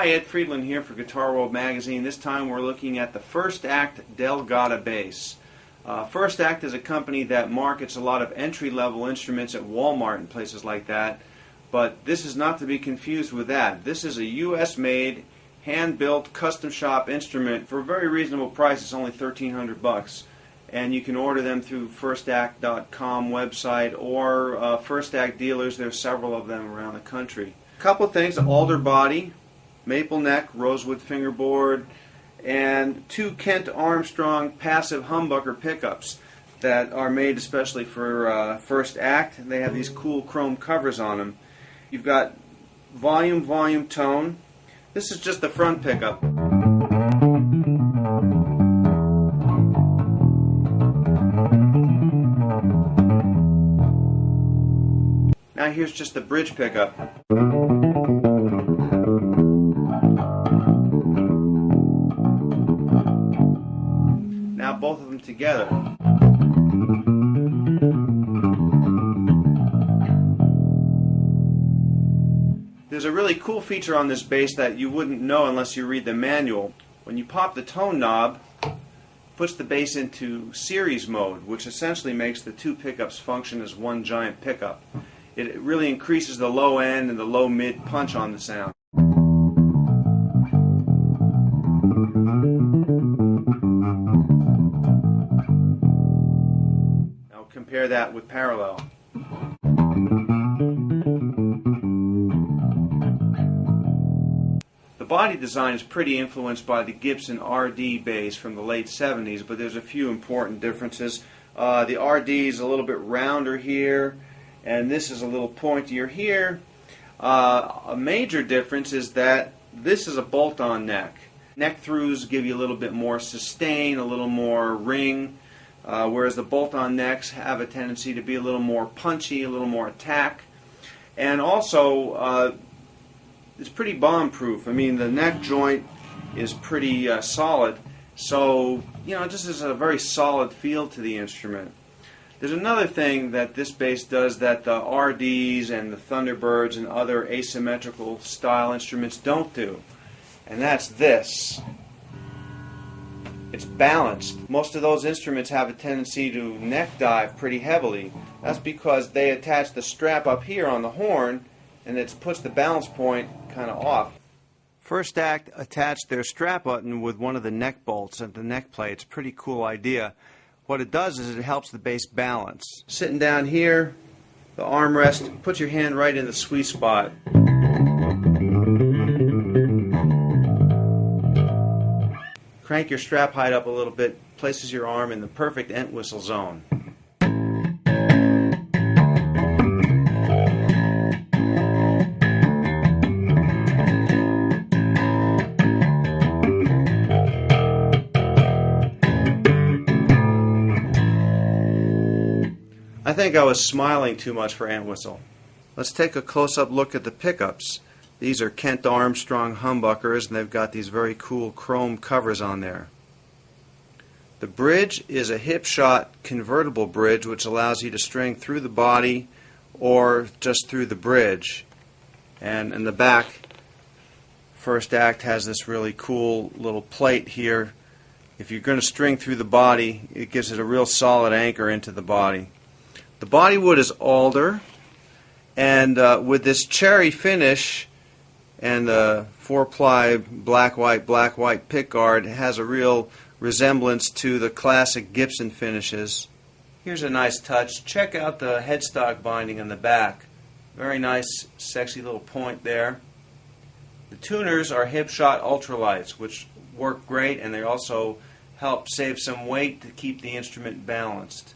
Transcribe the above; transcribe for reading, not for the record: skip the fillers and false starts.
Hi, Ed Friedland here for Guitar World Magazine. This time we're looking at the First Act Delgada bass. First Act is a company that markets a lot of entry-level instruments at Walmart and places like that, but this is not to be confused with that. This is a US-made, hand-built, custom shop instrument for a very reasonable price. It's only $1,300, and you can order them through firstact.com website or First Act dealers. There's several of them around the country. A couple of things: alder body, maple neck, rosewood fingerboard, and two Kent Armstrong passive humbucker pickups that are made especially for First Act. They have these cool chrome covers on them. You've got volume, tone. This is just the front pickup. Now here's just the bridge pickup. Now both of them together. There's a really cool feature on this bass that you wouldn't know unless you read the manual. When you pop the tone knob, it puts the bass into series mode, which essentially makes the two pickups function as one giant pickup. It really increases the low end and the low mid punch on the sound. Now compare that with parallel. The body design is pretty influenced by the Gibson RD bass from the late 70s, but there's a few important differences. The RD is a little bit rounder here, and this is a little pointier here. A major difference is that this is a bolt-on neck. Neck throughs give you a little bit more sustain, a little more ring, whereas the bolt-on necks have a tendency to be a little more punchy, a little more attack. And also, it's pretty bomb-proof. I mean, the neck joint is pretty solid, so it just has a very solid feel to the instrument. There's another thing that this bass does that the RDs and the Thunderbirds and other asymmetrical style instruments don't do, and that's this. It's balanced. Most of those instruments have a tendency to neck dive pretty heavily. That's because they attach the strap up here on the horn, and it puts the balance point kind of off. First Act attached their strap button with one of the neck bolts at the neck plate. It's a pretty cool idea. What it does is it helps the bass balance. Sitting down here, the armrest, put your hand right in the sweet spot. Crank your strap height up a little bit, places your arm in the perfect Entwistle zone. I think I was smiling too much for Entwistle. Let's take a close-up look at the pickups. These are Kent Armstrong humbuckers, and they've got these very cool chrome covers on there. The bridge is a hip-shot convertible bridge, which allows you to string through the body or just through the bridge. And in the back, First Act has this really cool little plate here. If you're going to string through the body, it gives it a real solid anchor into the body. The body wood is alder, and with this cherry finish and the 4-ply black-white pickguard, it has a real resemblance to the classic Gibson finishes. Here's a nice touch. Check out the headstock binding in the back. Very nice, sexy little point there. The tuners are hip-shot ultralights, which work great, and they also help save some weight to keep the instrument balanced.